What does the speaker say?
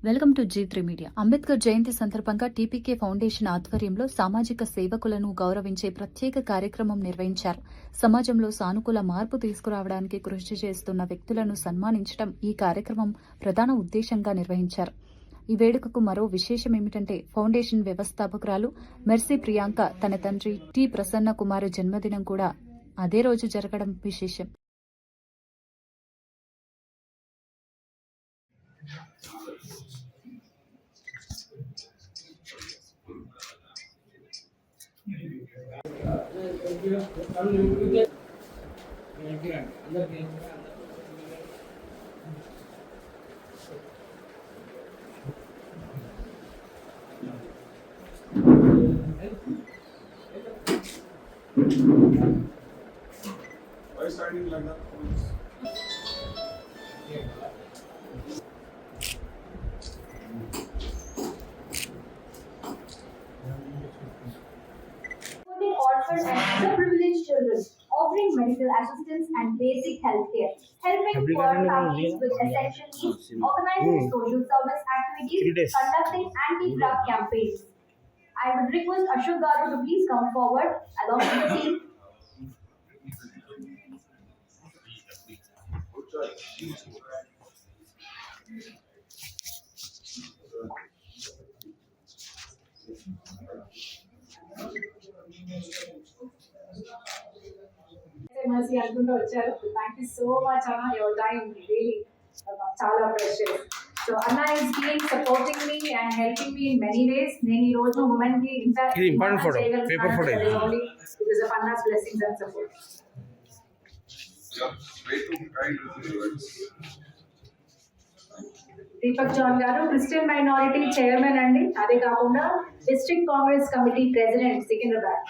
Welcome to G3 media. Ambedkar Jayanti సందర్భంగా TPK foundation ఆధ్వర్యంలో సామాజిక సేవకులను గౌరవించే ప్రత్యేక కార్యక్రమం నిర్వహించారు. సమాజంలో సానుకూల మార్పు తీసుకురావడానికి కృషి చేస్తున్న వ్యక్తులను సన్మానించడం ఈ కార్యక్రమం ప్రధాన ఉద్దేశంగా నిర్వహించారు. ఈ వేడుకకు మరో విశేషం ఏమిటంటే ఫౌండేషన్ వ్యవస్థాపకురాలు మెర్సీ ప్రియాంక తన తండ్రి టి ప్రసన్న కుమార్ జన్మదినం కూడా అదే రోజు జరగడం విశేషం. Why standing like that? Orphans and underprivileged children, offering medical assistance and basic health care, helping poor families with essential needs, organizing social service activities, conducting anti-drug campaigns. I would request Ashok Garu to please come forward along with the team. Mercy అనుకుంటూ వచ్చారు. Thank you so much Anna, your time really చాలా precious. So Anna is being supporting me and helping me in many ways. నేను ఈ రోజు women కి important photo, paper photo is only because of Anna's blessings and support. Deepak John garu Christian minority chairman అండి, అదే కాకుండా district Congress committee president Secunderabad.